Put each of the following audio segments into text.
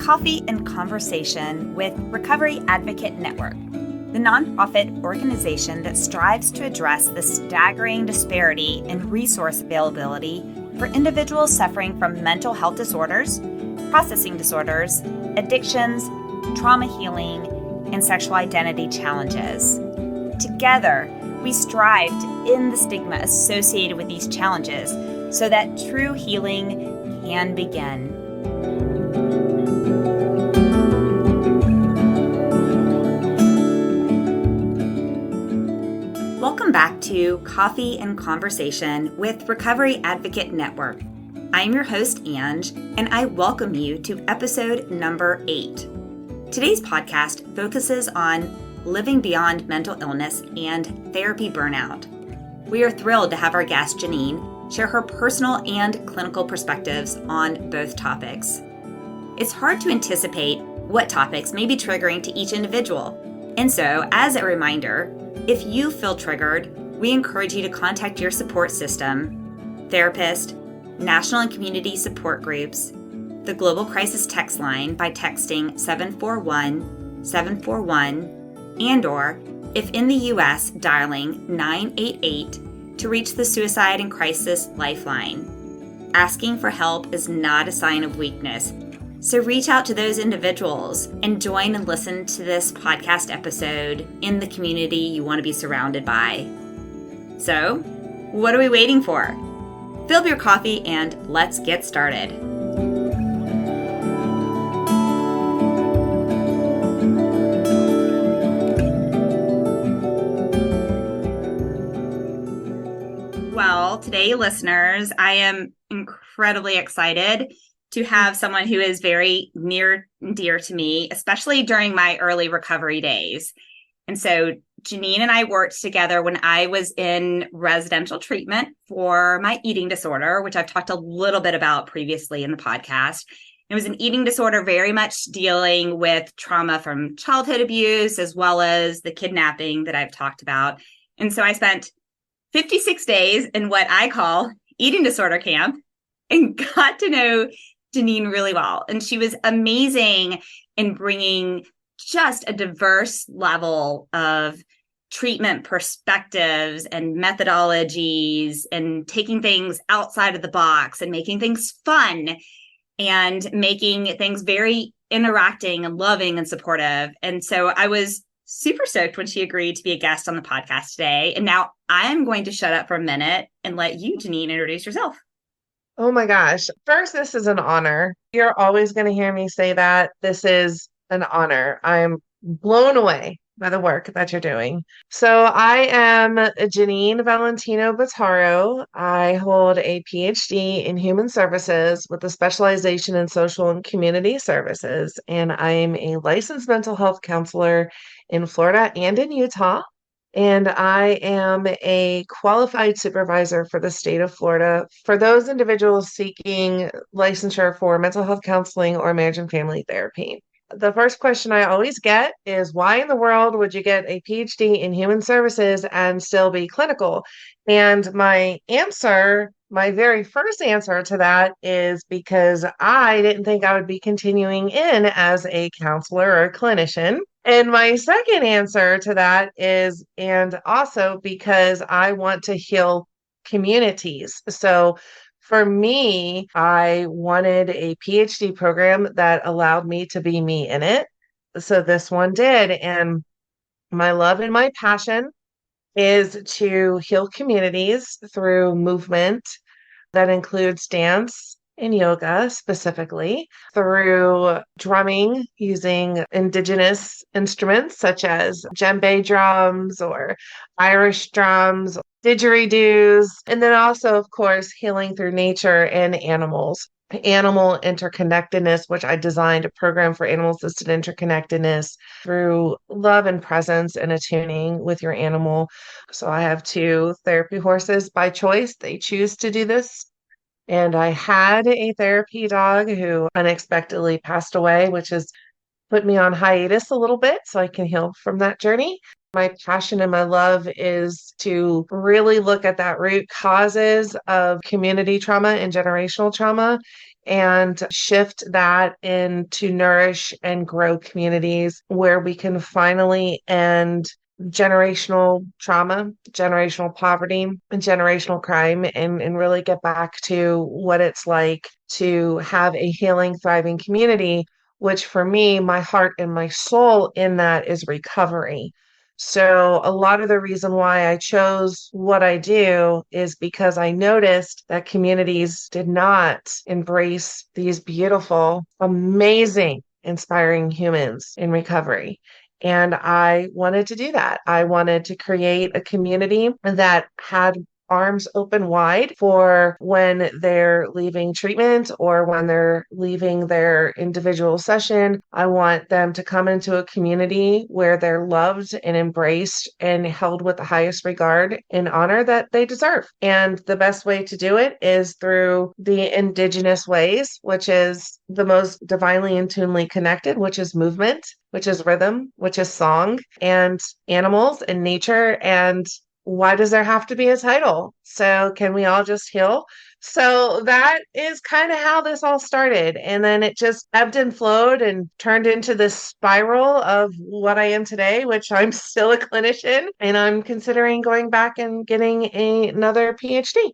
Coffee and Conversation with Recovery Advocate Network, the nonprofit organization that strives to address the staggering disparity in resource availability for individuals suffering from mental health disorders, processing disorders, addictions, trauma healing, and sexual identity challenges. Together, we strive to end the stigma associated with these challenges so that true healing can begin. Welcome back to Coffee and Conversation with Recovery Advocate Network. I'm your host, Ange, and I welcome you to episode number 8. Today's podcast focuses on living beyond mental illness and therapy burnout. We are thrilled to have our guest, Jenenne, share her personal and clinical perspectives on both topics. It's hard to anticipate what topics may be triggering to each individual. And so, as a reminder, if you feel triggered, we encourage you to contact your support system, therapist, national and community support groups, the Global Crisis Text Line by texting 741-741, and/or, if in the U.S., dialing 988 to reach the Suicide and Crisis Lifeline. Asking for help is not a sign of weakness, so reach out to those individuals and join and listen to this podcast episode in the community you want to be surrounded by. So, what are we waiting for? Fill up your coffee and let's get started. Well, today, listeners, I am incredibly excited to have someone who is very near and dear to me, especially during my early recovery days. And so Jenenne and I worked together when I was in residential treatment for my eating disorder, which I've talked a little bit about previously in the podcast. It was an eating disorder very much dealing with trauma from childhood abuse, as well as the kidnapping that I've talked about. And so I spent 56 days in what I call eating disorder camp and got to know Jenenne really well. And she was amazing in bringing just a diverse level of treatment perspectives and methodologies and taking things outside of the box and making things fun and making things very interacting and loving and supportive. And so I was super stoked when she agreed to be a guest on the podcast today. And now I'm going to shut up for a minute and let you, Jenenne, introduce yourself. Oh my gosh. First, this is an honor. You're always going to hear me say that. This is an honor. I'm blown away by the work that you're doing. So I am Jenenne Valentino Bottaro. I hold a PhD in human services with a specialization in social and community services. And I'm a licensed mental health counselor in Florida and in Utah. And I am a qualified supervisor for the state of Florida for those individuals seeking licensure for mental health counseling or marriage and family therapy. The first question I always get is, why in the world would you get a PhD in human services and still be clinical? And my very first answer to that is because I didn't think I would be continuing in as a counselor or a clinician. And my second answer to that is, and also because I want to heal communities. So for me, I wanted a PhD program that allowed me to be me in it. So this one did. And my love and my passion is to heal communities through movement that includes dance and yoga, specifically through drumming using indigenous instruments such as djembe drums or Irish drums, didgeridoos, and then also, of course, healing through nature and animals. Animal interconnectedness, which I designed a program for animal-assisted interconnectedness through love and presence and attuning with your animal. So I have 2 therapy horses by choice. They choose to do this. And I had a therapy dog who unexpectedly passed away, which has put me on hiatus a little bit so I can heal from that journey. My passion and my love is to really look at that root causes of community trauma and generational trauma and shift that into nourish and grow communities where we can finally end generational trauma, generational poverty, and generational crime, and really get back to what it's like to have a healing, thriving community, which for me, my heart and my soul in that is recovery. So a lot of the reason why I chose what I do is because I noticed that communities did not embrace these beautiful, amazing, inspiring humans in recovery. And I wanted to do that. I wanted to create a community that had arms open wide for when they're leaving treatment or when they're leaving their individual session. I want them to come into a community where they're loved and embraced and held with the highest regard and honor that they deserve. And the best way to do it is through the indigenous ways, which is the most divinely and tunely connected, which is movement, which is rhythm, which is song, and animals and nature. And why does there have to be a title? So can we all just heal? So that is kind of how this all started. And then it just ebbed and flowed and turned into this spiral of what I am today, which I'm still a clinician and I'm considering going back and getting another PhD.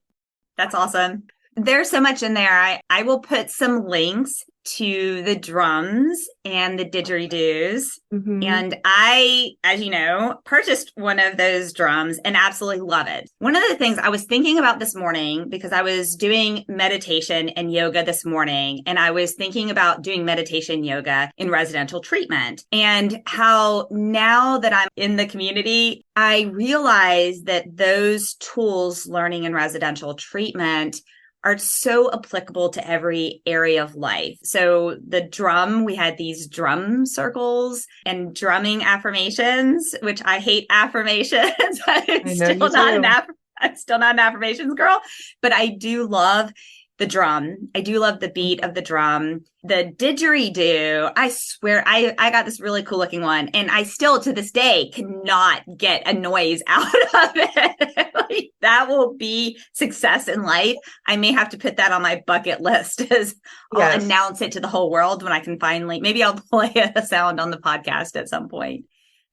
That's awesome. There's so much in there. I will put some links to the drums and the didgeridoos. Mm-hmm. And I, as you know, purchased one of those drums and absolutely love it. One of the things I was thinking about this morning, because I was doing meditation and yoga this morning, and I was thinking about doing meditation yoga in residential treatment, and how now that I'm in the community, I realize that those tools learning in residential treatment are so applicable to every area of life. So the drum, we had these drum circles and drumming affirmations, which I hate affirmations. I'm still not an affirmations girl, but I do love the drum. I do love the beat of the drum. The didgeridoo, I swear, I got this really cool looking one, and I still to this day cannot get a noise out of it. Like, that will be success in life. I may have to put that on my bucket list as I'll announce it to the whole world when I can finally, maybe I'll play a sound on the podcast at some point.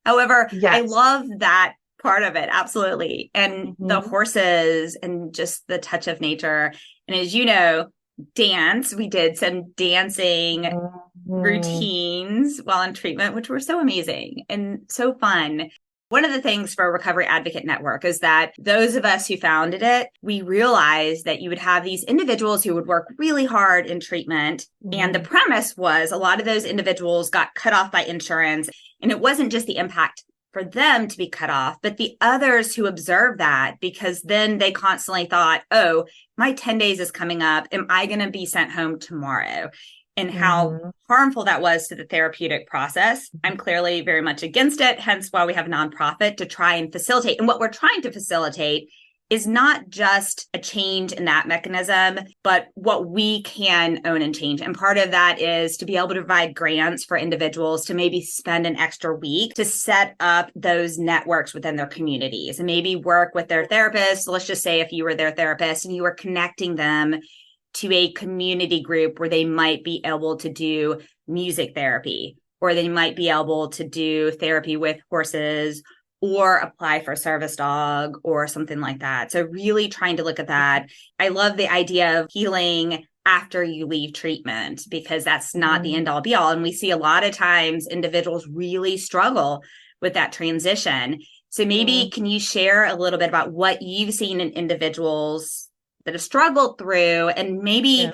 However, I love that part of it. Absolutely. And the horses and just the touch of nature. And as you know, dance, we did some dancing routines while in treatment, which were so amazing and so fun. One of the things for Recovery Advocate Network is that those of us who founded it, we realized that you would have these individuals who would work really hard in treatment. And the premise was a lot of those individuals got cut off by insurance. And it wasn't just the impact for them to be cut off, but the others who observed that, because then they constantly thought, oh, my 10 days is coming up. Am I going to be sent home tomorrow? And how harmful that was to the therapeutic process. I'm clearly very much against it, hence why we have a nonprofit to try and facilitate. And what we're trying to facilitate is not just a change in that mechanism, but what we can own and change. And part of that is to be able to provide grants for individuals to maybe spend an extra week to set up those networks within their communities and maybe work with their therapist. Let's just say if you were their therapist and you were connecting them to a community group where they might be able to do music therapy, or they might be able to do therapy with horses, or apply for a service dog or something like that. So really trying to look at that. I love the idea of healing after you leave treatment, because that's not the end all be all. And we see a lot of times individuals really struggle with that transition. So maybe can you share a little bit about what you've seen in individuals that have struggled through, and maybe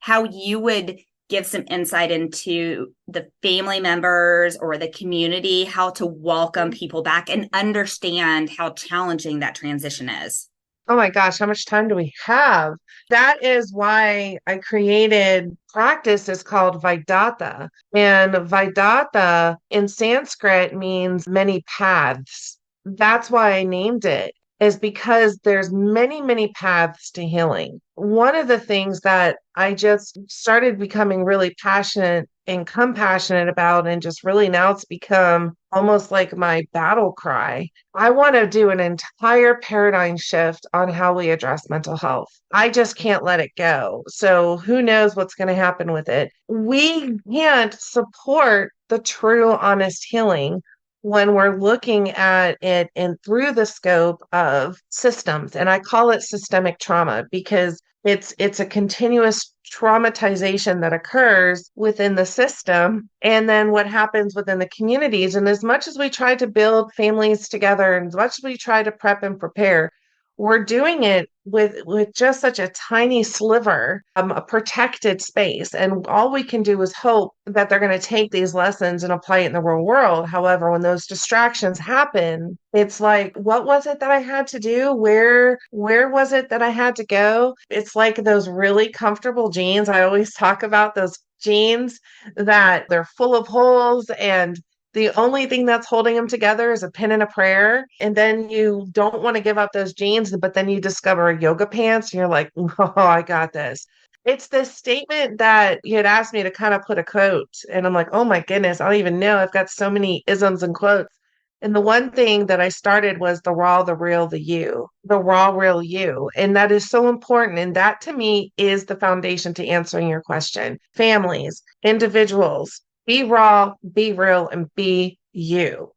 how you would give some insight into the family members or the community, how to welcome people back and understand how challenging that transition is. Oh my gosh, how much time do we have? That is why I created practice is called Vedanta. And Vedanta in Sanskrit means many paths. That's why I named it, is because there's many, many paths to healing. One of the things that I just started becoming really passionate and compassionate about, and just really now it's become almost like my battle cry. I want to do an entire paradigm shift on how we address mental health. I just can't let it go. So who knows what's going to happen with it? We can't support the true, honest healing when we're looking at it and through the scope of systems. And I call it systemic trauma because it's a continuous traumatization that occurs within the system and then what happens within the communities. And as much as we try to build families together and as much as we try to prep and prepare, we're doing it with just such a tiny sliver, a protected space. And all we can do is hope that they're going to take these lessons and apply it in the real world. However, when those distractions happen, it's like, what was it that I had to do? Where was it that I had to go? It's like those really comfortable jeans. I always talk about those jeans that they're full of holes and the only thing that's holding them together is a pen and a prayer. And then you don't want to give up those jeans, but then you discover yoga pants and you're like, oh, I got this. It's this statement that you had asked me to kind of put a quote. And I'm like, oh my goodness, I don't even know. I've got so many isms and quotes. And the one thing that I started was the raw, the real, the you, the raw, real you. And that is so important. And that to me is the foundation to answering your question. Families, individuals, be raw, be real, and be you.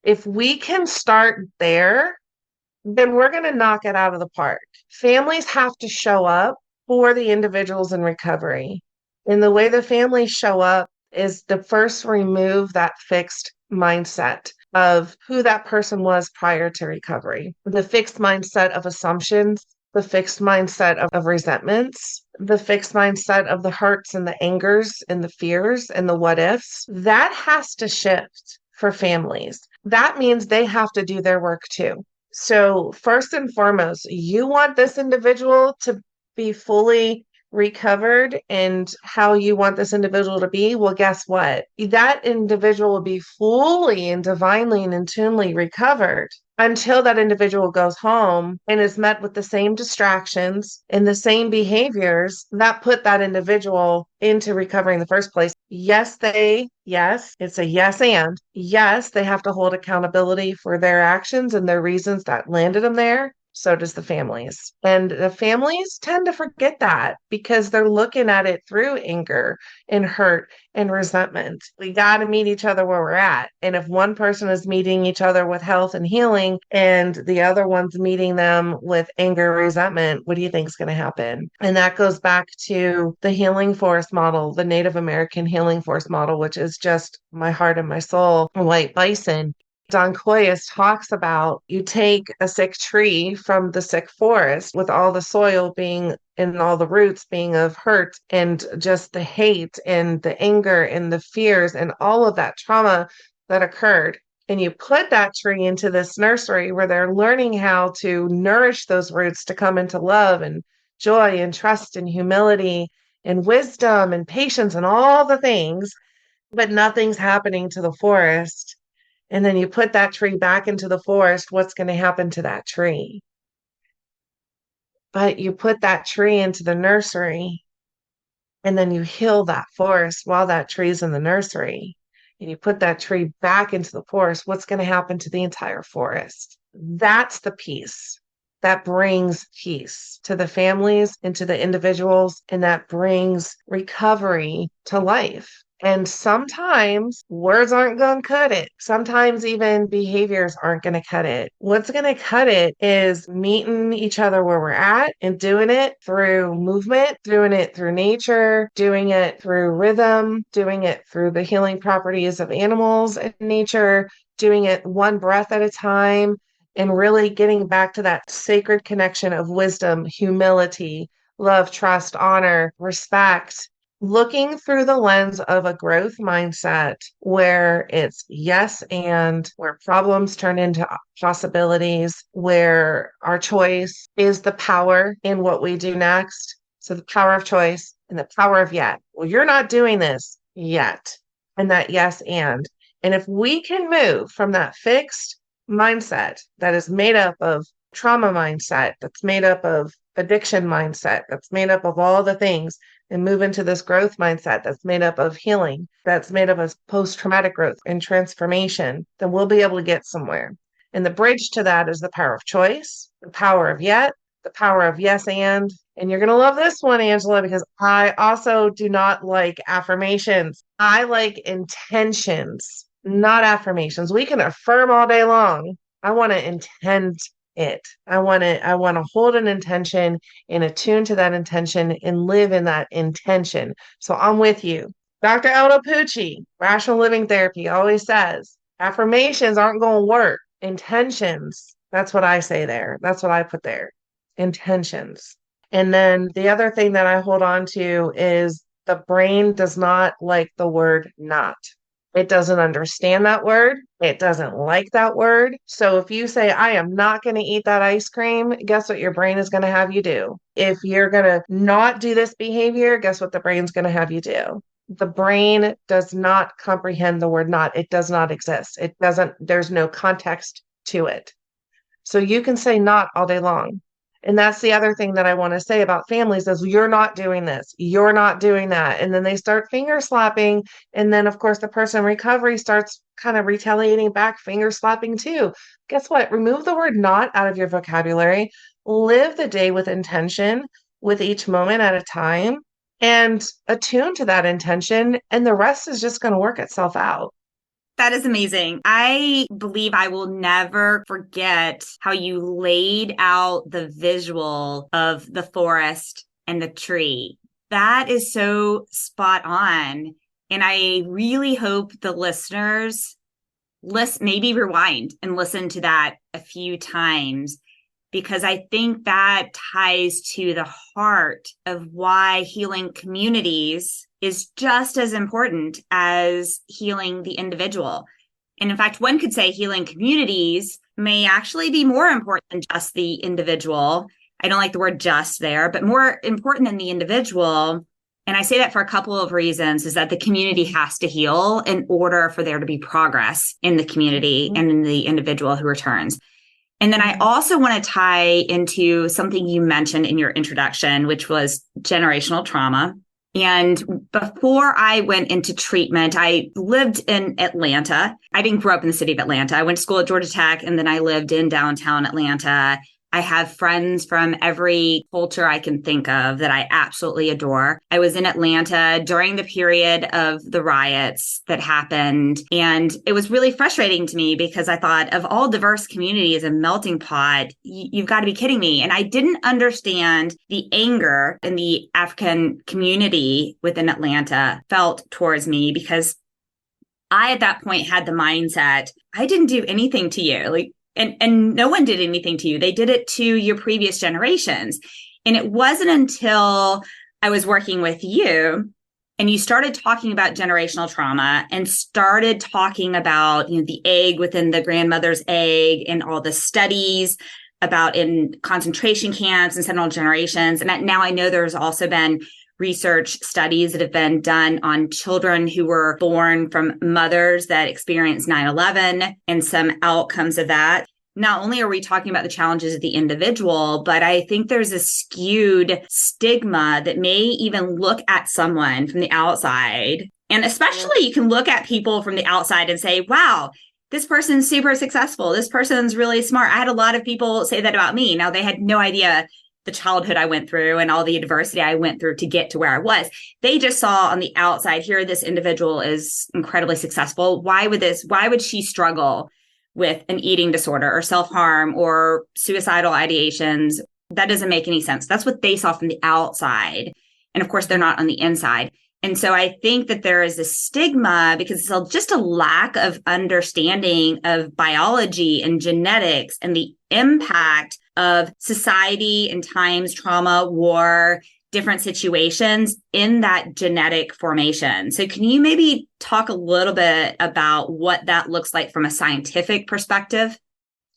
If we can start there, then we're going to knock it out of the park. Families have to show up for the individuals in recovery. And the way the families show up is to first remove that fixed mindset of who that person was prior to recovery, the fixed mindset of assumptions, the fixed mindset of resentments, the fixed mindset of the hurts and the angers and the fears and the what ifs. That has to shift for families. That means they have to do their work too. So, first and foremost, you want this individual to be fully recovered and how you want this individual to be. Well, guess what? That individual will be fully and divinely and intunely recovered until that individual goes home and is met with the same distractions and the same behaviors that put that individual into recovery in the first place. Yes, it's a yes, and yes, they have to hold accountability for their actions and their reasons that landed them there. So does the families. And the families tend to forget that because they're looking at it through anger and hurt and resentment. We got to meet each other where we're at. And if one person is meeting each other with health and healing and the other one's meeting them with anger, resentment, what do you think is going to happen? And that goes back to the healing force model, the Native American healing force model, which is just my heart and my soul, white bison. Don Coyes talks about you take a sick tree from the sick forest with all the soil being and all the roots being of hurt and just the hate and the anger and the fears and all of that trauma that occurred. And you put that tree into this nursery where they're learning how to nourish those roots to come into love and joy and trust and humility and wisdom and patience and all the things, but nothing's happening to the forest. And then you put that tree back into the forest, what's going to happen to that tree? But you put that tree into the nursery and then you heal that forest while that tree's in the nursery. And you put that tree back into the forest, what's going to happen to the entire forest? That's the piece that brings peace to the families and to the individuals, and that brings recovery to life. And sometimes words aren't going to cut it. Sometimes even behaviors aren't going to cut it. What's going to cut it is meeting each other where we're at and doing it through movement, doing it through nature, doing it through rhythm, doing it through the healing properties of animals and nature, doing it one breath at a time, and really getting back to that sacred connection of wisdom, humility, love, trust, honor, respect, looking through the lens of a growth mindset where it's yes and where problems turn into possibilities, where our choice is the power in what we do next. So the power of choice and the power of yet. Well, you're not doing this yet. And that yes and. And if we can move from that fixed mindset that is made up of trauma mindset, that's made up of addiction mindset, that's made up of all the things, and move into this growth mindset that's made up of healing, that's made up of post-traumatic growth and transformation, then we'll be able to get somewhere. And the bridge to that is the power of choice, the power of yet, the power of yes and you're going to love this one, Angela, because I also do not like affirmations. I like intentions, not affirmations. We can affirm all day long. I want to intend it. I want to hold an intention and attune to that intention and live in that intention. So I'm with you. Dr. Aldo Pucci, Rational Living Therapy, always says affirmations aren't going to work. Intentions. That's what I say there. That's what I put there. Intentions. And then the other thing that I hold on to is the brain does not like the word not. It doesn't understand that word. It doesn't like that word. So if you say, I am not going to eat that ice cream, guess what your brain is going to have you do? If you're going to not do this behavior, guess what the brain's going to have you do? The brain does not comprehend the word not. It does not exist. It doesn't, there's no context to it. So you can say not all day long. And that's the other thing that I want to say about families is you're not doing this. You're not doing that. And then they start finger slapping. And then, of course, the person in recovery starts kind of retaliating back, finger slapping too. Guess what? Remove the word not out of your vocabulary. Live the day with intention, with each moment at a time, and attune to that intention. And the rest is just going to work itself out. That is amazing. I believe I will never forget how you laid out the visual of the forest and the tree. That is so spot on. And I really hope the listeners maybe rewind and listen to that a few times, because I think that ties to the heart of why healing communities is just as important as healing the individual. And in fact, one could say healing communities may actually be more important than just the individual. I don't like the word just there, but more important than the individual. And I say that for a couple of reasons, is that the community has to heal in order for there to be progress in the community and in the individual who returns. And then I also want to tie into something you mentioned in your introduction, which was generational trauma. And before I went into treatment, I lived in Atlanta. I didn't grow up in the city of Atlanta. I went to school at Georgia Tech, and then I lived in downtown Atlanta. I have friends from every culture I can think of that I absolutely adore. I was in Atlanta during the period of the riots that happened. And it was really frustrating to me because I thought, of all diverse communities and melting pot, you've got to be kidding me. And I didn't understand the anger in the African community within Atlanta felt towards me, because I, at that point, had the mindset, I didn't do anything to you. And no one did anything to you. They did it to your previous generations. And it wasn't until I was working with you and you started talking about generational trauma and started talking about, the egg within the grandmother's egg and all the studies about in concentration camps and several generations. And now I know there's also been research studies that have been done on children who were born from mothers that experienced 9/11 and some outcomes of that. Not only are we talking about the challenges of the individual, but I think there's a skewed stigma that may even look at someone from the outside. And especially you can look at people from the outside and say, wow, this person's super successful. This person's really smart. I had a lot of people say that about me. Now, they had no idea the childhood I went through and all the adversity I went through to get to where I was. They just saw on the outside, here, this individual is incredibly successful. Why would she struggle with an eating disorder or self-harm or suicidal ideations? That doesn't make any sense. That's what they saw from the outside. And of course, they're not on the inside. And so I think that there is a stigma because it's just a lack of understanding of biology and genetics and the impact of society and times, trauma, war, different situations in that genetic formation. So can you maybe talk a little bit about what that looks like from a scientific perspective?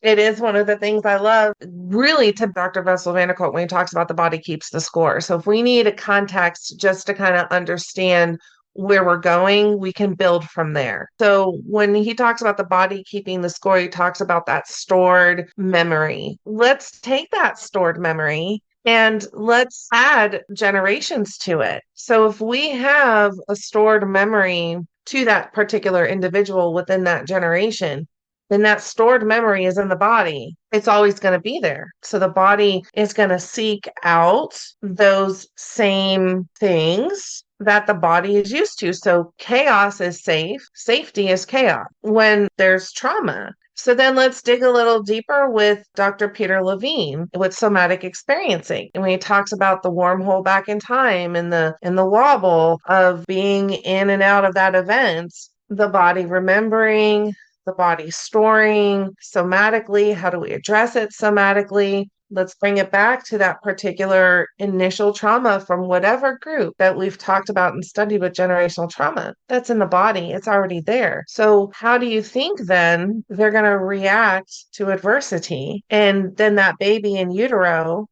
It is one of the things I love, really, to Dr. Bessel van der Kolk when he talks about the body keeps the score. So if we need a context just to kind of understand where we're going, we can build from there. So when he talks about the body keeping the score, he talks about that stored memory. Let's take that stored memory And let's add generations to it. So if we have a stored memory to that particular individual within that generation, then that stored memory is in the body. It's always going to be there. So the body is going to seek out those same things that the body is used to. So chaos is safe, safety is chaos when there's trauma. So then let's dig a little deeper with Dr. Peter Levine with somatic experiencing. And when he talks about the wormhole back in time and the wobble of being in and out of that event, the body remembering, the body storing somatically, how do we address it somatically? Let's bring it back to that particular initial trauma from whatever group that we've talked about and studied with generational trauma. That's in the body. It's already there. So how do you think then they're going to react to adversity? And then that baby in utero,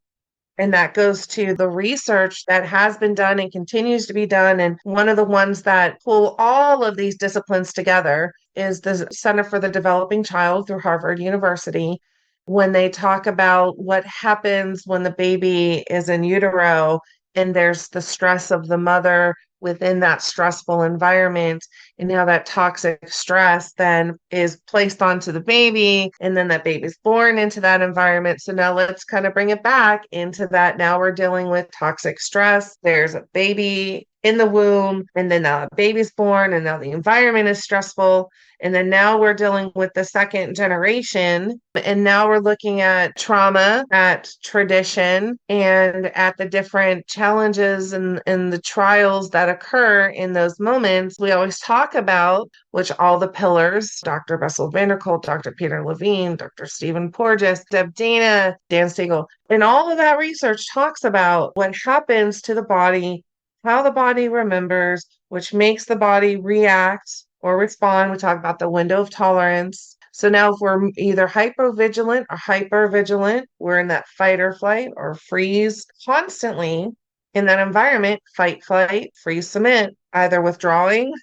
and that goes to the research that has been done and continues to be done. And one of the ones that pull all of these disciplines together is the Center for the Developing Child through Harvard University. When they talk about what happens when the baby is in utero and there's the stress of the mother within that stressful environment, and how that toxic stress then is placed onto the baby, and then that baby's born into that environment. So now let's kind of bring it back into that. Now we're dealing with toxic stress. There's a baby in the womb, and then now a baby's born, and now the environment is stressful. And then now we're dealing with the second generation. And now we're looking at trauma, at tradition, and at the different challenges and the trials that occur in those moments. We always talk about, which all the pillars, Dr. Bessel van der Kolk, Dr. Peter Levine, Dr. Stephen Porges, Deb Dana, Dan Siegel, and all of that research talks about what happens to the body, how the body remembers, which makes the body react or respond. We talk about the window of tolerance. So now if we're either hypovigilant or hypervigilant, we're in that fight or flight or freeze constantly in that environment, fight, flight, freeze, submit, either withdrawing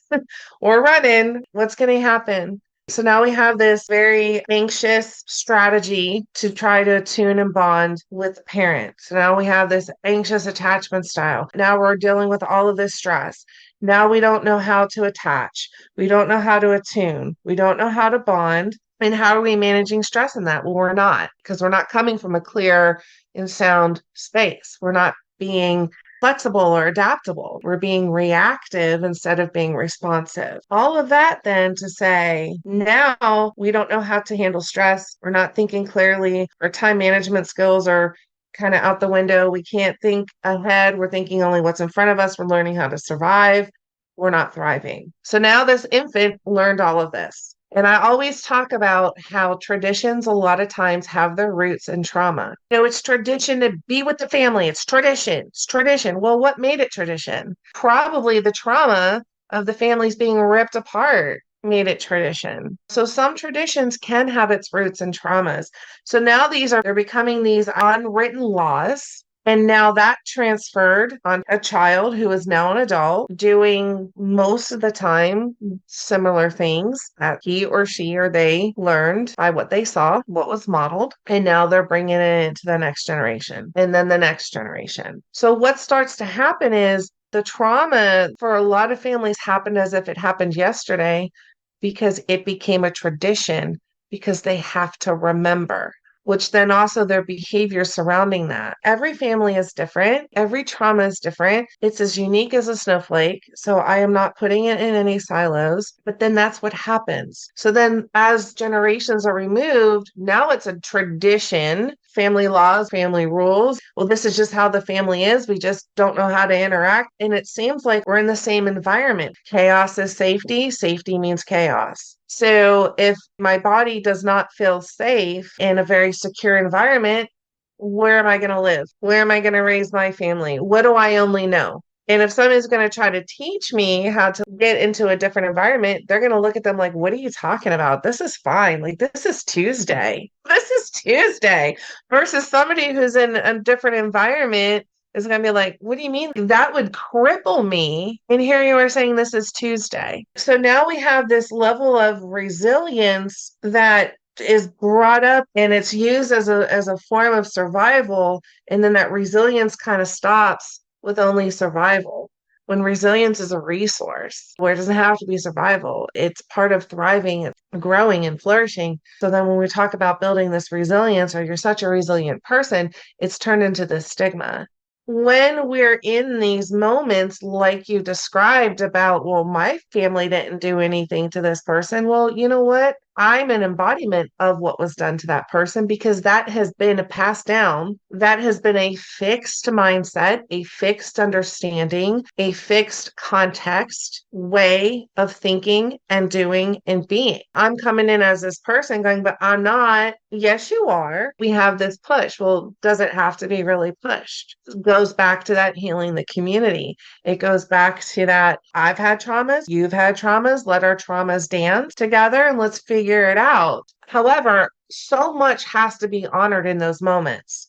or running. What's going to happen? So now we have this very anxious strategy to try to attune and bond with the parent. So now we have this anxious attachment style. Now we're dealing with all of this stress. Now we don't know how to attach. We don't know how to attune. We don't know how to bond. And how are we managing stress in that? Well, we're not, because we're not coming from a clear and sound space. We're not being flexible or adaptable. We're being reactive instead of being responsive. All of that then to say, now we don't know how to handle stress. We're not thinking clearly. Our time management skills are kind of out the window. We can't think ahead. We're thinking only what's in front of us. We're learning how to survive. We're not thriving. So now this infant learned all of this. And I always talk about how traditions a lot of times have their roots in trauma. It's tradition to be with the family. It's tradition. It's tradition. Well, what made it tradition? Probably the trauma of the families being ripped apart made it tradition. So some traditions can have its roots in traumas. So now they're becoming these unwritten laws. And now that transferred on a child who is now an adult doing most of the time similar things that he or she or they learned by what they saw, what was modeled. And now they're bringing it into the next generation and then the next generation. So what starts to happen is the trauma for a lot of families happened as if it happened yesterday because it became a tradition because they have to remember, which then also their behavior surrounding that. Every family is different. Every trauma is different. It's as unique as a snowflake. So I am not putting it in any silos, but then that's what happens. So then as generations are removed, now it's a tradition, family laws, family rules. Well, this is just how the family is. We just don't know how to interact. And it seems like we're in the same environment. Chaos is safety. Safety means chaos. So if my body does not feel safe in a very secure environment, where am I going to live? Where am I going to raise my family? What do I only know? And if somebody's going to try to teach me how to get into a different environment, they're going to look at them like, what are you talking about? This is fine. Like, this is Tuesday. This is Tuesday. Versus somebody who's in a different environment is going to be like, what do you mean? That would cripple me. And here you are saying this is Tuesday. So now we have this level of resilience that is brought up and it's used as a form of survival, and then that resilience kind of stops with only survival. When resilience is a resource where it doesn't have to be survival, it's part of thriving, growing, and flourishing. So then when we talk about building this resilience, or you're such a resilient person, it's turned into this stigma. When we're in these moments, like you described about, well, my family didn't do anything to this person. Well, you know what? I'm an embodiment of what was done to that person because that has been passed down. That has been a fixed mindset, a fixed understanding, a fixed context way of thinking and doing and being. I'm coming in as this person going, but I'm not. Yes, you are. We have this push. Well, does it have to be really pushed? It goes back to that healing the community. It goes back to that I've had traumas, you've had traumas, let our traumas dance together and let's figure it out. However, so much has to be honored in those moments.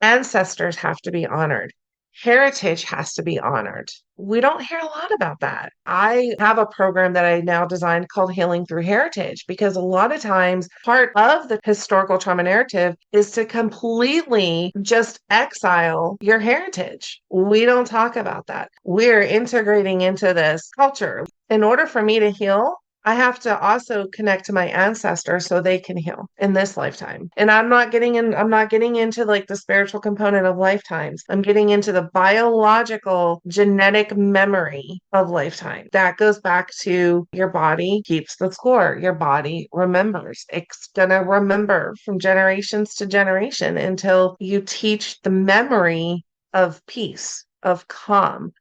Ancestors have to be honored. Heritage has to be honored. We don't hear a lot about that. I have a program that I now designed called Healing Through Heritage because a lot of times part of the historical trauma narrative is to completely just exile your heritage. We don't talk about that. We're integrating into this culture. In order for me to heal, I have to also connect to my ancestors so they can heal in this lifetime. And I'm not getting into like the spiritual component of lifetimes. I'm getting into the biological genetic memory of lifetime. That goes back to your body keeps the score. Your body remembers. It's gonna remember from generations to generation until you teach the memory of peace, of calm,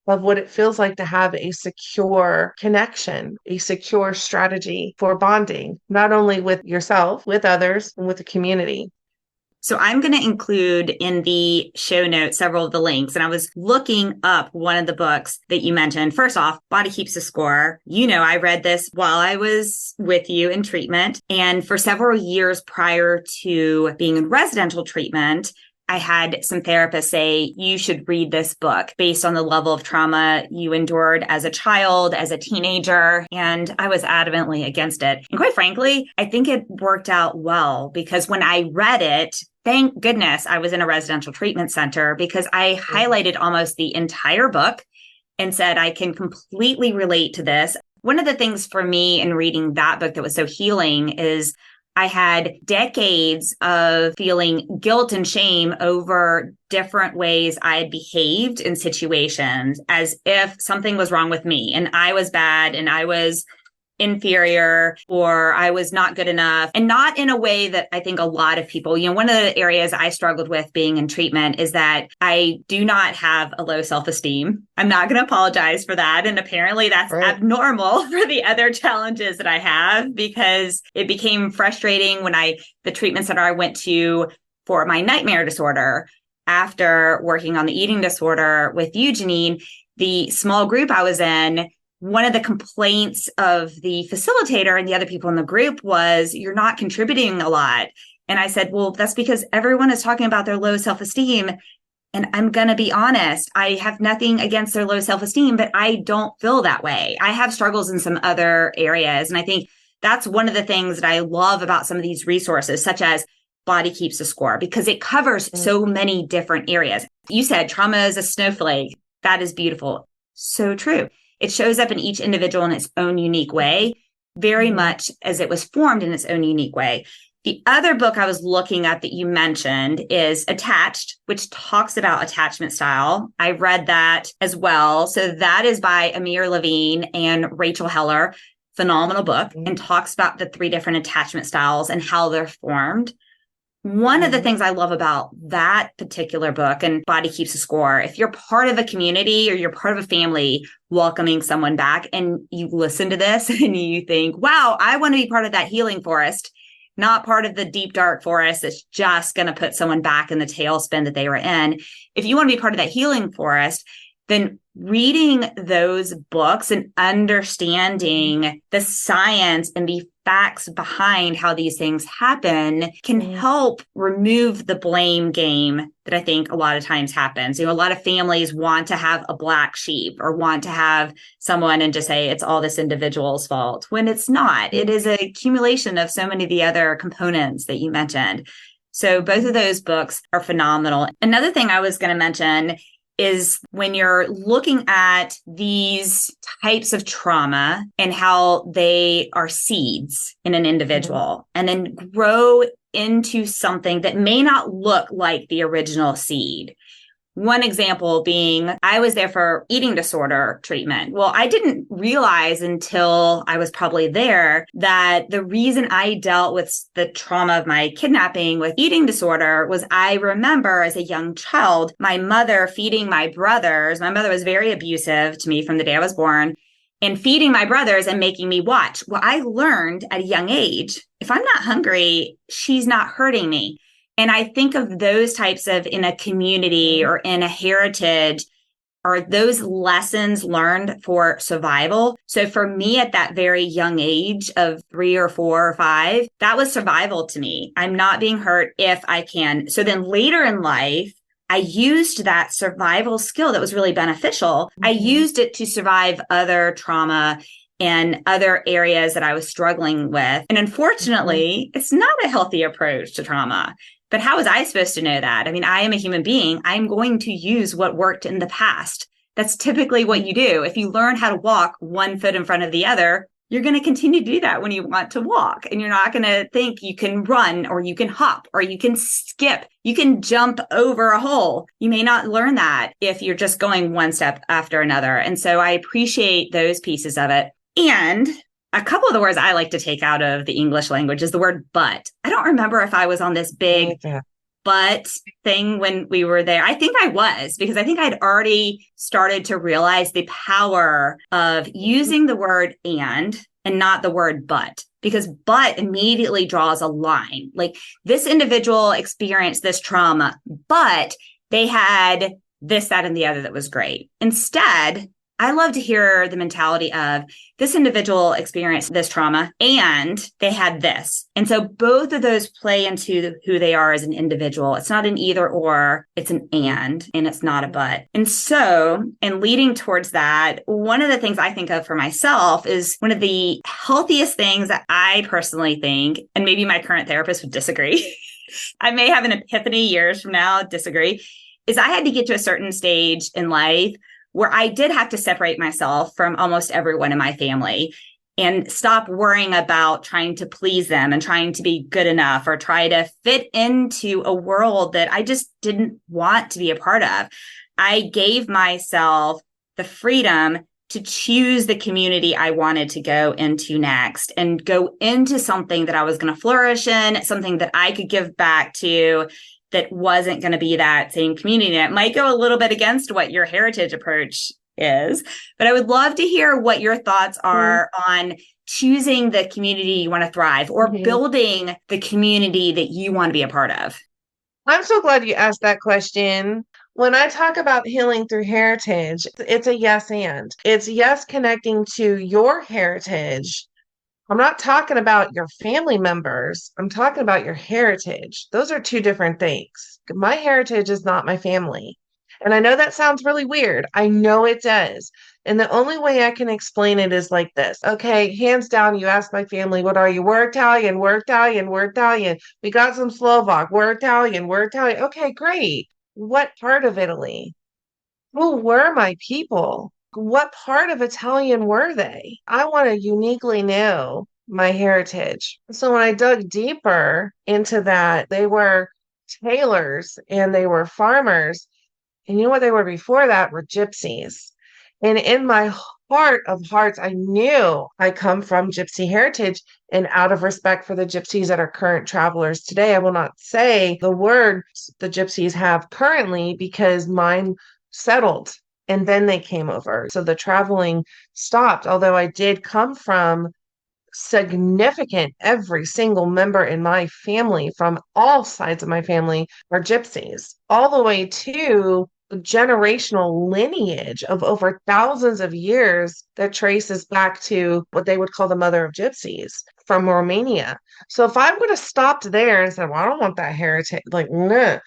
of what it feels like to have a secure connection, a secure strategy for bonding, not only with yourself, with others, and with the community. So I'm going to include in the show notes several of the links. And I was looking up one of the books that you mentioned. First off, Body Keeps a Score. You know, I read this while I was with you in treatment. And for several years prior to being in residential treatment, I had some therapists say, you should read this book based on the level of trauma you endured as a child, as a teenager. And I was adamantly against it. And quite frankly, I think it worked out well because when I read it, thank goodness I was in a residential treatment center because I highlighted almost the entire book and said, I can completely relate to this. One of the things for me in reading that book that was so healing is I had decades of feeling guilt and shame over different ways I had behaved in situations as if something was wrong with me and I was bad and I was inferior or I was not good enough, and not in a way that I think a lot of people, one of the areas I struggled with being in treatment is that I do not have a low self-esteem. I'm not going to apologize for that. And apparently that's abnormal for the other challenges that I have because it became frustrating when the treatment center I went to for my nightmare disorder after working on the eating disorder with you, Jenenne, the small group I was in, one of the complaints of the facilitator and the other people in the group was, you're not contributing a lot. And I said, well, that's because everyone is talking about their low self-esteem. And I'm going to be honest, I have nothing against their low self-esteem, but I don't feel that way. I have struggles in some other areas. And I think that's one of the things that I love about some of these resources, such as Body Keeps a Score, because it covers so many different areas. You said trauma is a snowflake. That is beautiful. So true. It shows up in each individual in its own unique way, very much as it was formed in its own unique way. The other book I was looking at that you mentioned is Attached, which talks about attachment style. I read that as well. So that is by Amir Levine and Rachel Heller. Phenomenal book, and talks about the 3 different attachment styles and how they're formed. One of the things I love about that particular book and Body Keeps a Score, if you're part of a community or you're part of a family welcoming someone back and you listen to this and you think, wow, I want to be part of that healing forest, not part of the deep, dark forest that's just going to put someone back in the tailspin that they were in. If you want to be part of that healing forest, then reading those books and understanding the science and the facts behind how these things happen can Mhm. help remove the blame game that I think a lot of times happens. A lot of families want to have a black sheep or want to have someone and just say it's all this individual's fault when it's not. It is an accumulation of so many of the other components that you mentioned. So both of those books are phenomenal. Another thing I was going to mention is when you're looking at these types of trauma and how they are seeds in an individual and then grow into something that may not look like the original seed. One example being, I was there for eating disorder treatment. Well, I didn't realize until I was probably there that the reason I dealt with the trauma of my kidnapping with eating disorder was I remember as a young child, my mother feeding my brothers. My mother was very abusive to me from the day I was born and feeding my brothers and making me watch. Well, I learned at a young age, if I'm not hungry, she's not hurting me. And I think of those types of in a community or in a heritage are those lessons learned for survival. So for me at that very young age of 3 or 4 or 5, that was survival to me. I'm not being hurt if I can. So then later in life, I used that survival skill that was really beneficial. I used it to survive other trauma and other areas that I was struggling with. And unfortunately, it's not a healthy approach to trauma. But how was I supposed to know that? I mean, I am a human being. I'm going to use what worked in the past. That's typically what you do. If you learn how to walk one foot in front of the other, you're going to continue to do that when you want to walk. And you're not going to think you can run or you can hop or you can skip. You can jump over a hole. You may not learn that if you're just going one step after another. And so I appreciate those pieces of it. And a couple of the words I like to take out of the English language is the word but. I don't remember if I was on this big but thing when we were there. I think I was, because I think I'd already started to realize the power of using the word and not the word but, because but immediately draws a line. Like this individual experienced this trauma, but they had this, that, and the other that was great. Instead, I love to hear the mentality of this individual experienced this trauma and they had this. And so both of those play into who they are as an individual. It's not an either or, it's an and it's not a but. And so, in leading towards that, one of the things I think of for myself is one of the healthiest things that I personally think, and maybe my current therapist would disagree. I may have an epiphany years from now, disagree, is I had to get to a certain stage in life where I did have to separate myself from almost everyone in my family and stop worrying about trying to please them and trying to be good enough or try to fit into a world that I just didn't want to be a part of. I gave myself the freedom to choose the community I wanted to go into next and go into something that I was going to flourish in, something that I could give back to, that wasn't going to be that same community. And it might go a little bit against what your heritage approach is, but I would love to hear what your thoughts are on choosing the community you want to thrive or building the community that you want to be a part of. I'm so glad you asked that question. When I talk about healing through heritage, it's a yes and. It's yes connecting to your heritage. I'm not talking about your family members. I'm talking about your heritage. Those are two different things. My heritage is not my family. And I know that sounds really weird. I know it does. And the only way I can explain it is like this. Okay, hands down, you ask my family, what are you? We're Italian, we're Italian, we're Italian. We got some Slovak, we're Italian, we're Italian. Okay, great. What part of Italy? Who were my people? What part of Italian were they? I want to uniquely know my heritage. So when I dug deeper into that, they were tailors and they were farmers. And you know what they were before that were gypsies. And in my heart of hearts, I knew I come from gypsy heritage. And out of respect for the gypsies that are current travelers today, I will not say the word the gypsies have currently because mine settled and then they came over. So the traveling stopped, although I did come from significant, every single member in my family from all sides of my family are gypsies, all the way to generational lineage of over thousands of years that traces back to what they would call the mother of gypsies. from Romania. So if I would have stopped there and said, well, I don't want that heritage, like, no,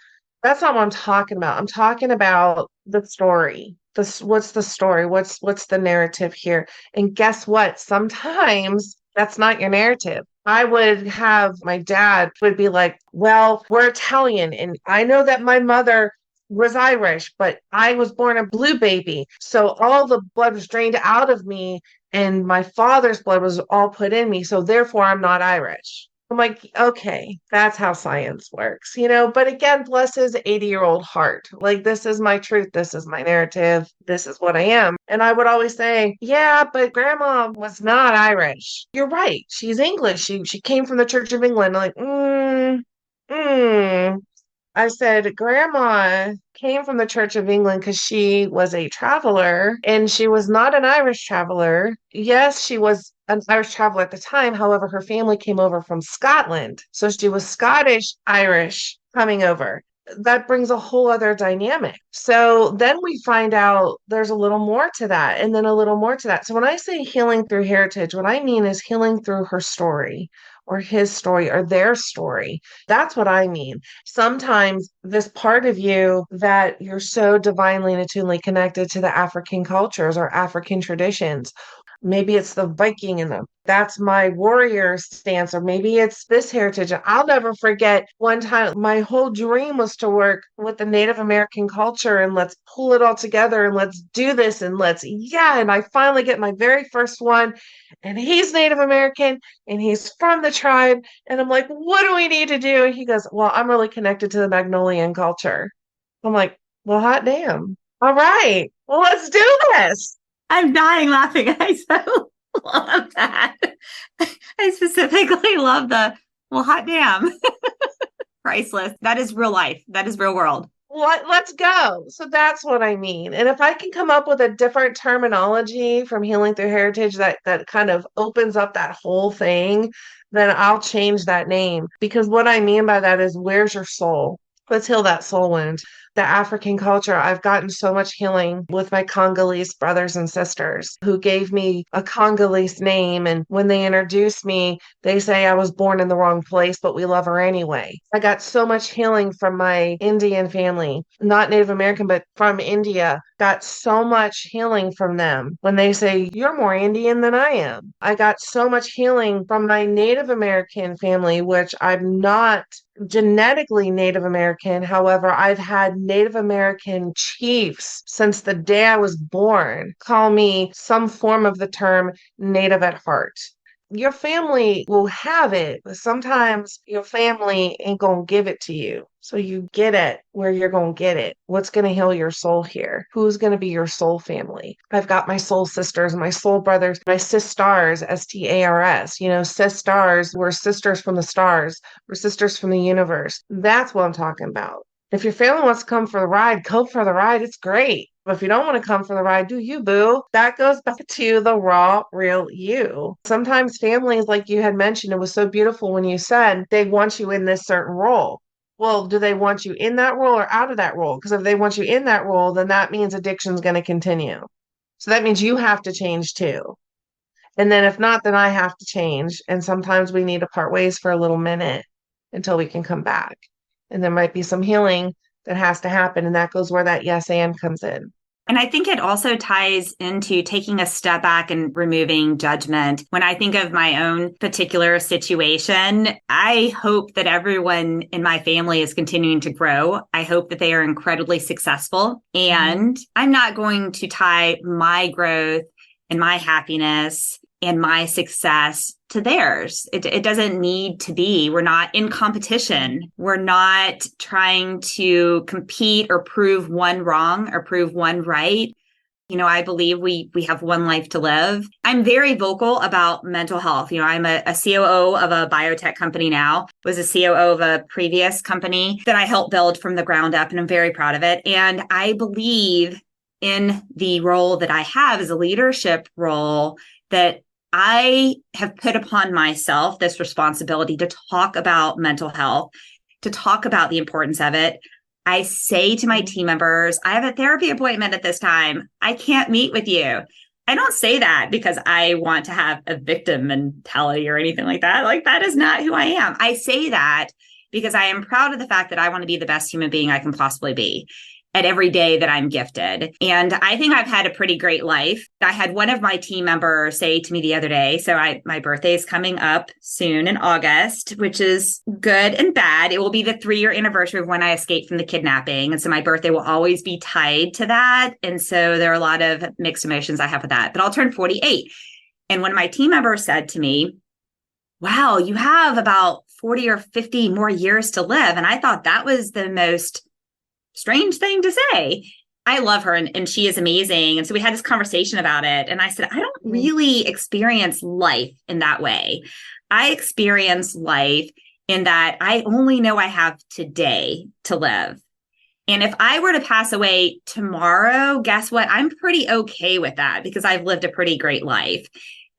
that's not what I'm talking about. I'm talking about the story. This, what's the story? What's the narrative here? And guess what? Sometimes that's not your narrative. I would have my dad would be like, well, we're Italian, and I know that my mother was Irish, but I was born a blue baby. So all the blood was drained out of me, and my father's blood was all put in me. So therefore, I'm not Irish. I'm like, okay, that's how science works, But again, bless his 80-year-old heart. Like, this is my truth. This is my narrative. This is what I am. And I would always say, yeah, but grandma was not Irish. You're right. She's English. She came from the Church of England. I'm like, I said, Grandma came from the Church of England because she was a traveler and she was not an Irish traveler. Yes, she was an Irish traveler at the time. However, her family came over from Scotland. So she was Scottish Irish coming over. That brings a whole other dynamic. So then we find out there's a little more to that, and then a little more to that. So when I say healing through heritage, what I mean is healing through her story or his story or their story. That's what I mean. Sometimes this part of you that you're so divinely and attunely connected to the African cultures or African traditions. Maybe it's the Viking in them. That's my warrior stance, or maybe it's this heritage. I'll never forget one time my whole dream was to work with the Native American culture and let's pull it all together and let's do this and and I finally get my very first one, and he's Native American and he's from the tribe. And I'm like, what do we need to do? And he goes, well, I'm really connected to the Magnolian culture. I'm like, well, hot damn. All right, well, let's do this. I'm dying laughing. I so love that. I specifically love well, hot damn. Priceless. That is real life. That is real world. Let's go. So that's what I mean. And if I can come up with a different terminology from healing through heritage that kind of opens up that whole thing, then I'll change that name. Because what I mean by that is, where's your soul? Let's heal that soul wound. The African culture, I've gotten so much healing with my Congolese brothers and sisters who gave me a Congolese name. And when they introduce me, they say I was born in the wrong place, but we love her anyway. I got so much healing from my Indian family, not Native American, but from India. Got so much healing from them when they say, you're more Indian than I am. I got so much healing from my Native American family, which I'm not genetically Native American. However, I've had Native American chiefs since the day I was born call me some form of the term Native at heart. Your family will have it, but sometimes your family ain't gonna give it to you. So you get it where you're gonna get it. What's gonna heal your soul here? Who's gonna be your soul family? I've got my soul sisters, my soul brothers, my sisters, STARS. Sisters, we're sisters from the stars. We're sisters from the universe. That's what I'm talking about. If your family wants to come for the ride, come for the ride. It's great. But if you don't want to come for the ride, do you, boo? That goes back to the raw, real you. Sometimes families, like you had mentioned, it was so beautiful when you said they want you in this certain role. Well, do they want you in that role or out of that role? Because if they want you in that role, then that means addiction's going to continue. So that means you have to change too. And then if not, then I have to change. And sometimes we need to part ways for a little minute until we can come back. And there might be some healing that has to happen. And that goes where that yes and comes in. And I think it also ties into taking a step back and removing judgment. When I think of my own particular situation, I hope that everyone in my family is continuing to grow. I hope that they are incredibly successful. And I'm not going to tie my growth and my happiness and my success to theirs. It doesn't need to be. We're not in competition. We're not trying to compete or prove one wrong or prove one right. I believe we have one life to live. I'm very vocal about mental health. I'm a COO of a biotech company now, was a COO of a previous company that I helped build from the ground up, and I'm very proud of it. And I believe in the role that I have as a leadership role, that I have put upon myself this responsibility to talk about mental health, to talk about the importance of it. I say to my team members, I have a therapy appointment at this time. I can't meet with you. I don't say that because I want to have a victim mentality or anything like that. Like, that is not who I am. I say that because I am proud of the fact that I want to be the best human being I can possibly be at every day that I'm gifted. And I think I've had a pretty great life. I had one of my team members say to me the other day, my birthday is coming up soon in August, which is good and bad. It will be the 3-year anniversary of when I escaped from the kidnapping. And so my birthday will always be tied to that. And so there are a lot of mixed emotions I have with that, but I'll turn 48. And one of my team members said to me, wow, you have about 40 or 50 more years to live. And I thought that was the most strange thing to say. I love her and she is amazing. And so we had this conversation about it. And I said, I don't really experience life in that way. I experience life in that I only know I have today to live. And if I were to pass away tomorrow, guess what? I'm pretty okay with that because I've lived a pretty great life.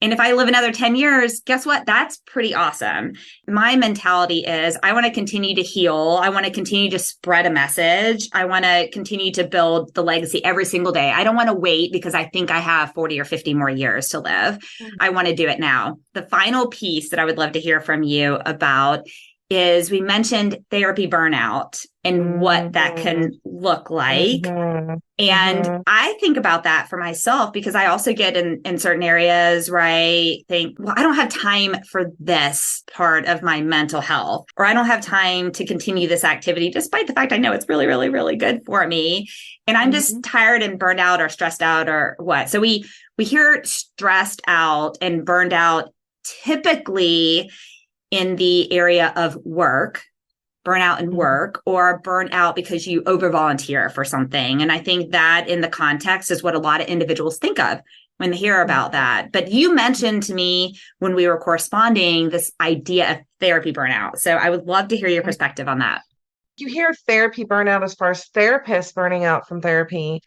And if I live another 10 years, guess what? That's pretty awesome. My mentality is I want to continue to heal. I want to continue to spread a message. I want to continue to build the legacy every single day. I don't want to wait because I think I have 40 or 50 more years to live. I want to do it now. The final piece that I would love to hear from you about is we mentioned therapy burnout and what that can look like. And I think about that for myself because I also get in certain areas where I think, well, I don't have time for this part of my mental health, or I don't have time to continue this activity, despite the fact I know it's really, really, really good for me. And I'm just tired and burned out or stressed out or what. So we hear stressed out and burned out typically in the area of work, burnout in work, or burnout because you over volunteer for something. And I think that in the context is what a lot of individuals think of when they hear about that. But you mentioned to me when we were corresponding this idea of therapy burnout. So I would love to hear your perspective on that. You hear therapy burnout as far as therapists burning out from therapy.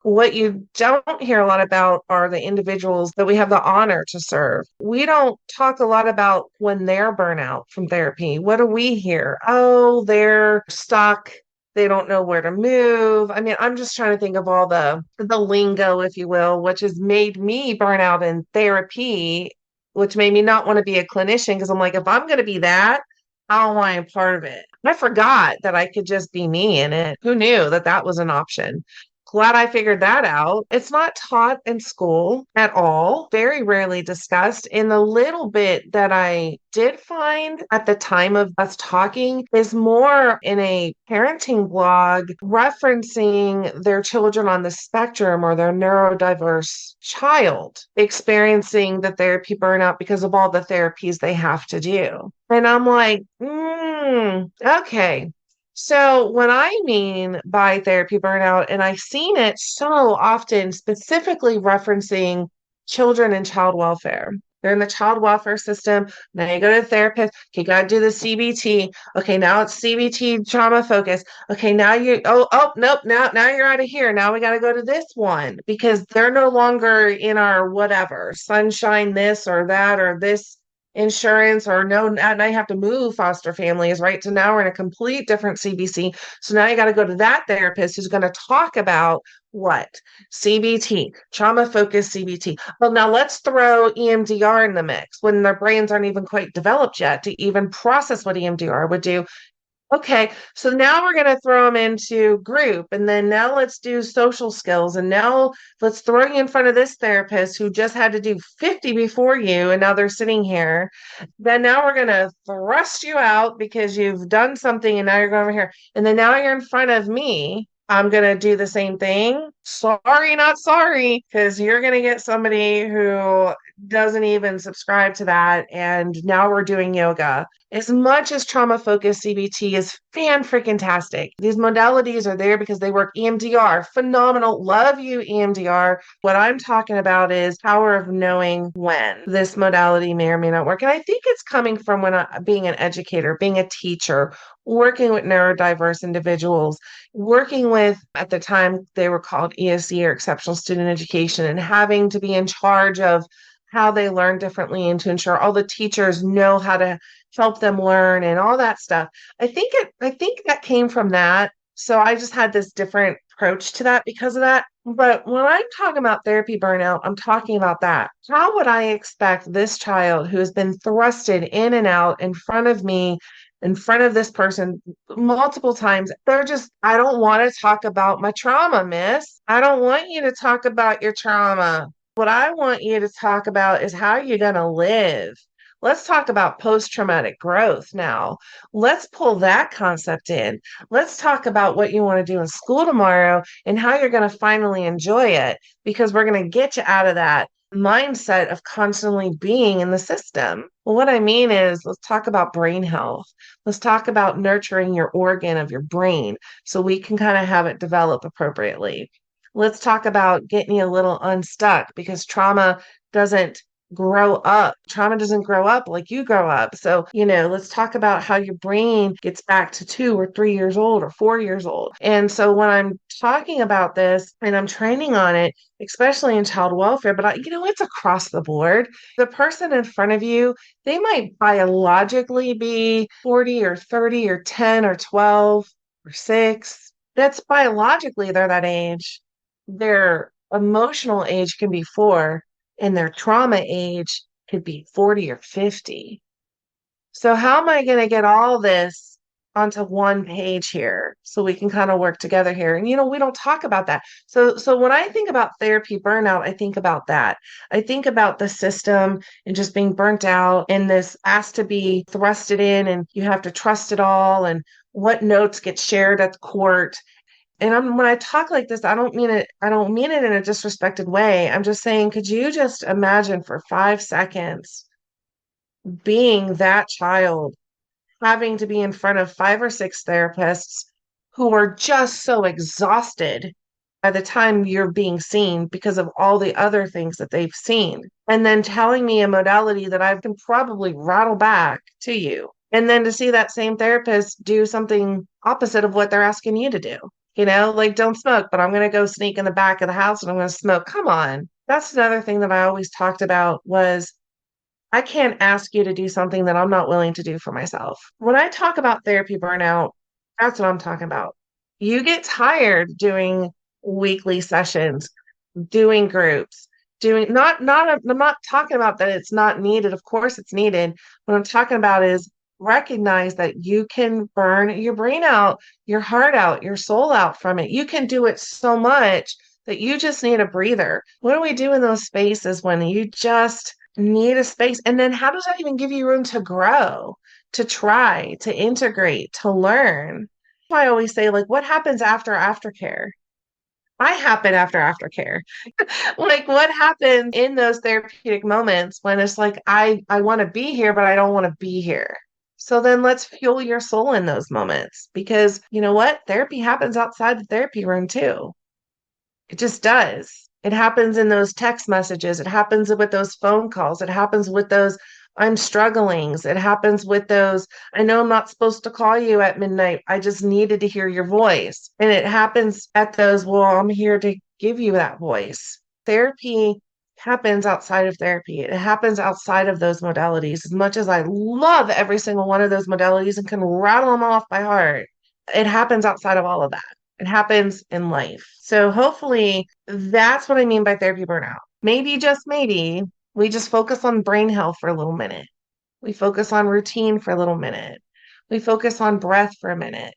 What you don't hear a lot about are the individuals that we have the honor to serve. We don't talk a lot about when they're burnout from therapy. What do we hear? Oh, they're stuck. They don't know where to move. I mean, I'm just trying to think of all the lingo, if you will, which has made me burn out in therapy, which made me not want to be a clinician because I'm like, if I'm going to be that, how am I a part of it? I forgot that I could just be me in it. Who knew that that was an option? Glad I figured that out. It's not taught in school at all, very rarely discussed. In the little bit that I did find at the time of us talking is more in a parenting blog referencing their children on the spectrum or their neurodiverse child experiencing the therapy burnout because of all the therapies they have to do. And I'm like, okay. So what I mean by therapy burnout, and I've seen it so often, specifically referencing children and child welfare. They're in the child welfare system. Now you go to the therapist. Okay, you got to do the CBT. Okay, now it's CBT trauma focus. Okay, now nope. Now you're out of here. Now we got to go to this one because they're no longer in our whatever sunshine, this or that or this insurance or no, now you have to move foster families, right? So now we're in a complete different CBC. So now you got to go to that therapist who's going to talk about what? CBT, trauma focused CBT. Well, now let's throw EMDR in the mix when their brains aren't even quite developed yet to even process what EMDR would do. Okay, so now we're going to throw them into group, and then now let's do social skills, and now let's throw you in front of this therapist who just had to do 50 before you, and now they're sitting here. Then now we're going to thrust you out because you've done something, and now you're going over here. And then now you're in front of me. I'm going to do the same thing. Sorry, not sorry, because you're going to get somebody who doesn't even subscribe to that. And now we're doing yoga. As much as trauma focused CBT is fan-freaking-tastic, these modalities are there because they work. EMDR, phenomenal. Love you, EMDR. What I'm talking about is power of knowing when this modality may or may not work. And I think it's coming from being an educator, being a teacher, working with neurodiverse individuals, working with, at the time, they were called ESE or exceptional student education, and having to be in charge of how they learn differently and to ensure all the teachers know how to help them learn and all that stuff. I think that came from that. So I just had this different approach to that because of that. But when I'm talking about therapy burnout, I'm talking about that. How would I expect this child who has been thrusted in and out in front of me, in front of this person multiple times? I don't want to talk about my trauma, miss. I don't want you to talk about your trauma. What I want you to talk about is how you're going to live. Let's talk about post-traumatic growth now. Let's pull that concept in. Let's talk about what you want to do in school tomorrow and how you're going to finally enjoy it because we're going to get you out of that mindset of constantly being in the system. Well, what I mean is, let's talk about brain health. Let's talk about nurturing your organ of your brain so we can kind of have it develop appropriately. Let's talk about getting you a little unstuck because doesn't grow up. Trauma doesn't grow up like you grow up. So, let's talk about how your brain gets back to 2 or 3 years old or 4 years old. And so when I'm talking about this and I'm training on it, especially in child welfare, but it's across the board. The person in front of you, they might biologically be 40 or 30 or 10 or 12 or 6. That's biologically they're that age. Their emotional age can be 4 and their trauma age could be 40 or 50. So how am I going to get all this onto one page here so we can kind of work together here? And we don't talk about that. So when I think about therapy burnout, I think about that. I think about the system and just being burnt out and this has to be thrusted in and you have to trust it all and what notes get shared at the court. And when I talk like this, I don't mean it in a disrespected way. I'm just saying, could you just imagine for 5 seconds being that child having to be in front of 5 or 6 therapists who are just so exhausted by the time you're being seen because of all the other things that they've seen, and then telling me a modality that I can probably rattle back to you, and then to see that same therapist do something opposite of what they're asking you to do. Like don't smoke, but I'm going to go sneak in the back of the house and I'm going to smoke. Come on. That's another thing that I always talked about was I can't ask you to do something that I'm not willing to do for myself. When I talk about therapy burnout, that's what I'm talking about. You get tired doing weekly sessions, doing groups, I'm not talking about that it's not needed. Of course it's needed. What I'm talking about is recognize that you can burn your brain out, your heart out, your soul out from it. You can do it so much that you just need a breather. What do we do in those spaces when you just need a space? And then how does that even give you room to grow, to try, to integrate, to learn? I always say, like, what happens after aftercare? I happen after aftercare. Like, what happens in those therapeutic moments when it's like, I want to be here, but I don't want to be here. So then let's fuel your soul in those moments because you know what? Therapy happens outside the therapy room too. It just does. It happens in those text messages. It happens with those phone calls. It happens with those I'm strugglings. It happens with those I know I'm not supposed to call you at midnight. I just needed to hear your voice. And it happens at those, well, I'm here to give you that voice. Therapy happens outside of therapy. It happens outside of those modalities. As much as I love every single one of those modalities and can rattle them off by heart, it happens outside of all of that. It happens in life. So hopefully that's what I mean by therapy burnout. Maybe, just maybe, we just focus on brain health for a little minute. We focus on routine for a little minute. We focus on breath for a minute.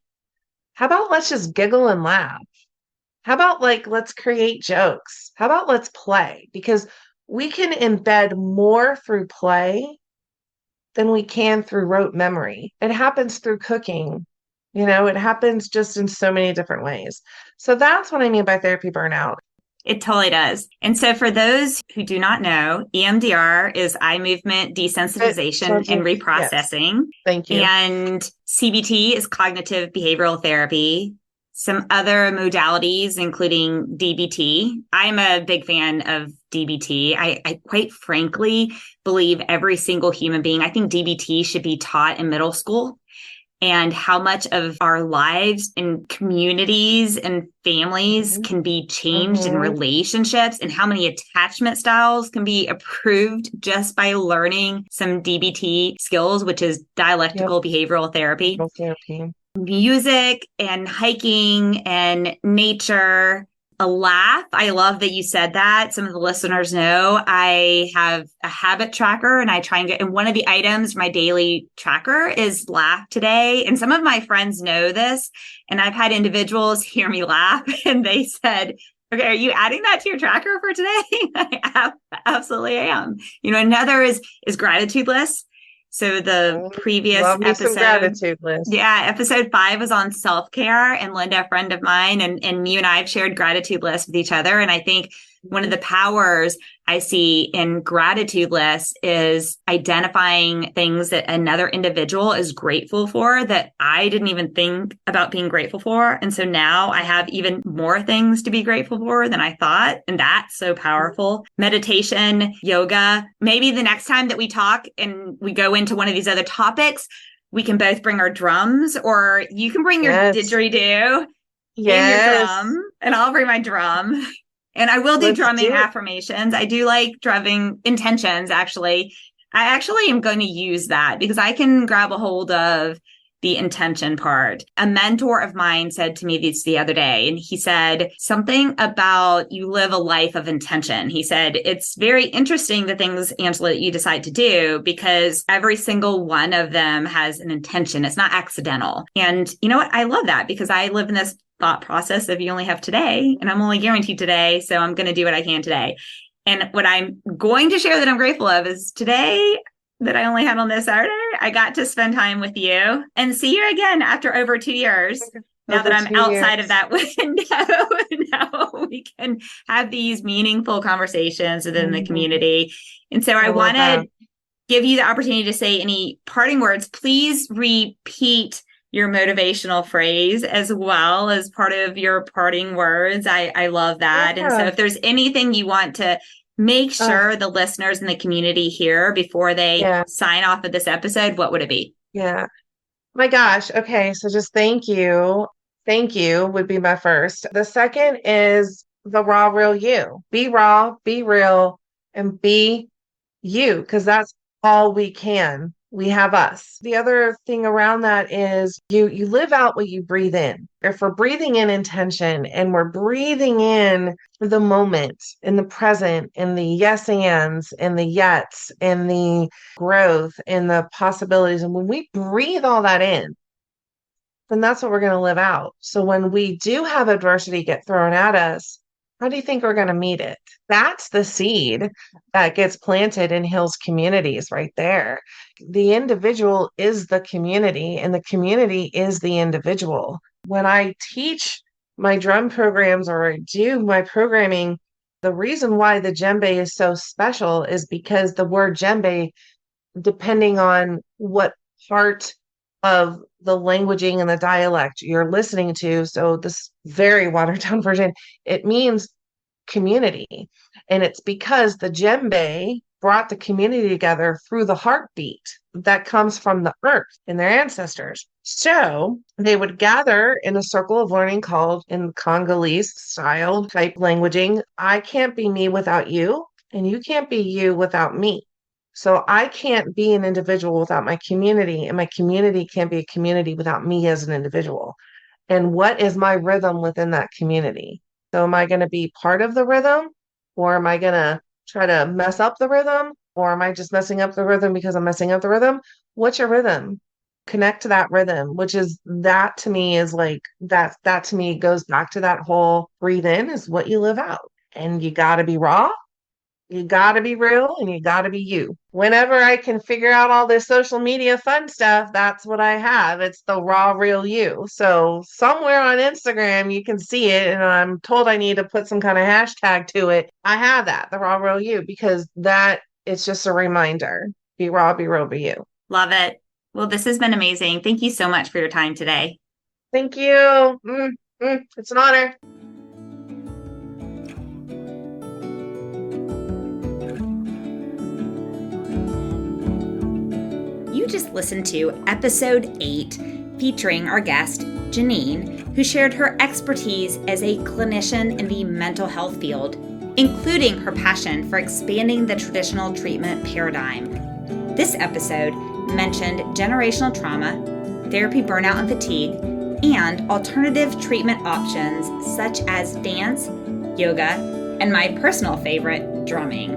How about let's just giggle and laugh? How about let's create jokes? How about let's play? Because we can embed more through play than we can through rote memory. It happens through cooking. It happens just in so many different ways. So that's what I mean by therapy burnout. It totally does. And so for those who do not know, EMDR is eye movement desensitization and Yes. reprocessing. Thank you. And CBT is cognitive behavioral therapy. Some other modalities, including DBT. I'm a big fan of DBT. I quite frankly believe every single human being, I think DBT should be taught in middle school, and how much of our lives and communities and families can be changed in relationships, and how many attachment styles can be improved just by learning some DBT skills, which is dialectical behavioral therapy. Music and hiking and nature, a laugh. I love that you said that. Some of the listeners know I have a habit tracker and I try and and one of the items, my daily tracker is laugh today. And some of my friends know this. And I've had individuals hear me laugh and they said, okay, are you adding that to your tracker for today? I absolutely am. Another is gratitude list. So the previous Love me some episode, gratitude list. yeah, episode 5 was on self-care, and Linda, a friend of mine, and you and I have shared gratitude lists with each other. And I think one of the powers I see in gratitude lists is identifying things that another individual is grateful for that I didn't even think about being grateful for. And so now I have even more things to be grateful for than I thought. And that's so powerful. Meditation, yoga. Maybe the next time that we talk and we go into one of these other topics, we can both bring our drums, or you can bring your didgeridoo and your drum, and I'll bring my drum. And I will do drumming affirmations. I do like drumming intentions, actually. I actually am going to use that because I can grab a hold of the intention part. A mentor of mine said to me this the other day, and he said something about you live a life of intention. He said, it's very interesting the things, Angela, that you decide to do because every single one of them has an intention. It's not accidental. And you know what? I love that because I live in this thought process of you only have today and I'm only guaranteed today. So I'm going to do what I can today. And what I'm going to share that I'm grateful of is today that I only had on this Saturday, I got to spend time with you and see you again after over 2 years. Now that I'm outside of that window, now we can have these meaningful conversations within the community. And so I want to give you the opportunity to say any parting words. Please repeat your motivational phrase as well as part of your parting words. I love that. Yeah. And so if there's anything you want to make sure the listeners in the community hear before they sign off of this episode, what would it be? Yeah. My gosh. Okay. So just thank you. Thank you would be my first. The second is the raw, real you. Be raw, be real, and be you, because that's all we can. We have us. The other thing around that is you live out what you breathe in. If we're breathing in intention and we're breathing in the moment, in the present, in the yes ands, in the yets, in the growth, in the possibilities, and when we breathe all that in, then that's what we're going to live out. So when we do have adversity get thrown at us, how do you think we're going to meet it? That's the seed that gets planted in Hill's communities right there. The individual is the community, and the community is the individual. When I teach my drum programs or I do my programming, the reason why the djembe is so special is because the word djembe, depending on what part of the languaging and the dialect you're listening to, so this very watered down version, it means community. And it's because the djembe brought the community together through the heartbeat that comes from the earth and their ancestors. So they would gather in a circle of learning called, in Congolese style type languaging, I can't be me without you, and you can't be you without me. So I can't be an individual without my community, and my community can't be a community without me as an individual. And what is my rhythm within that community? So am I going to be part of the rhythm, or am I going to try to mess up the rhythm, or am I just messing up the rhythm because I'm messing up the rhythm? What's your rhythm? Connect to that rhythm, which is that to me is like that to me goes back to that whole breathe in is what you live out. And you got to be raw. You got to be real, and you got to be you. Whenever I can figure out all this social media fun stuff, that's what I have. It's the raw, real you. So somewhere on Instagram, you can see it, and I'm told I need to put some kind of hashtag to it. I have that, the raw, real you, because that it's just a reminder. Be raw, be real, be you. Love it. Well, this has been amazing. Thank you so much for your time today. Thank you. It's an honor. You just listened to episode 8 featuring our guest, Jenenne, who shared her expertise as a clinician in the mental health field, including her passion for expanding the traditional treatment paradigm. This episode mentioned generational trauma, therapy, burnout, and fatigue, and alternative treatment options such as dance, yoga, and my personal favorite, drumming.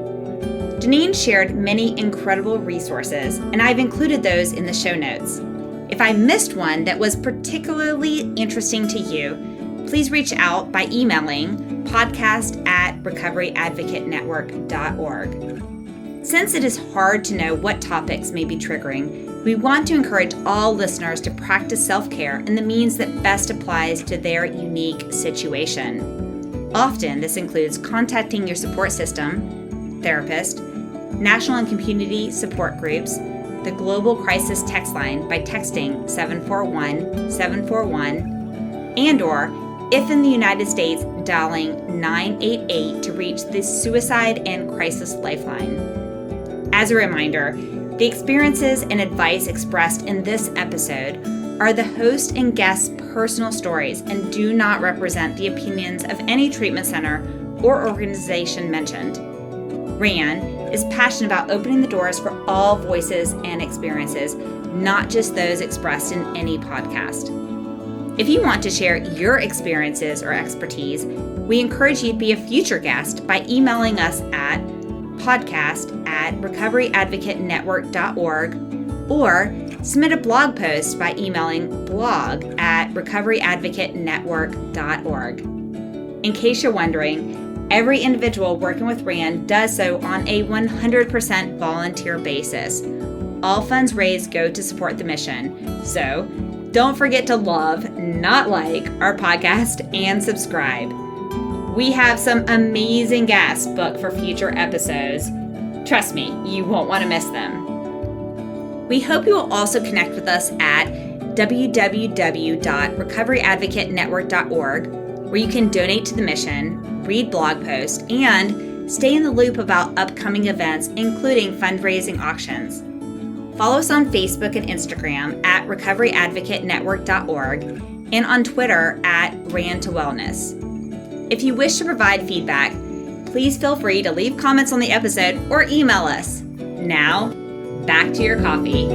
Jenenne shared many incredible resources, and I've included those in the show notes. If I missed one that was particularly interesting to you, please reach out by emailing podcast@recoveryadvocatenetwork.org. Since it is hard to know what topics may be triggering, we want to encourage all listeners to practice self-care in the means that best applies to their unique situation. Often, this includes contacting your support system, therapist, national and community support groups, the Global Crisis Text Line by texting 741-741, and/or, if in the United States, dialing 988 to reach the Suicide and Crisis Lifeline. As a reminder, the experiences and advice expressed in this episode are the host and guest's personal stories and do not represent the opinions of any treatment center or organization mentioned. Ran is passionate about opening the doors for all voices and experiences, not just those expressed in any podcast. If you want to share your experiences or expertise, we encourage you to be a future guest by emailing us at podcast@recoveryadvocatenetwork.org or submit a blog post by emailing blog@recoveryadvocatenetwork.org. In case you're wondering, every individual working with RAND does so on a 100% volunteer basis. All funds raised go to support the mission. So don't forget to love, not like, our podcast and subscribe. We have some amazing guests booked for future episodes. Trust me, you won't want to miss them. We hope you will also connect with us at www.recoveryadvocatenetwork.org, where you can donate to the mission, read blog posts, and stay in the loop about upcoming events, including fundraising auctions. Follow us on Facebook and Instagram at recoveryadvocatenetwork.org and on Twitter at @RanToWellness. If you wish to provide feedback, please feel free to leave comments on the episode or email us. Now, back to your coffee.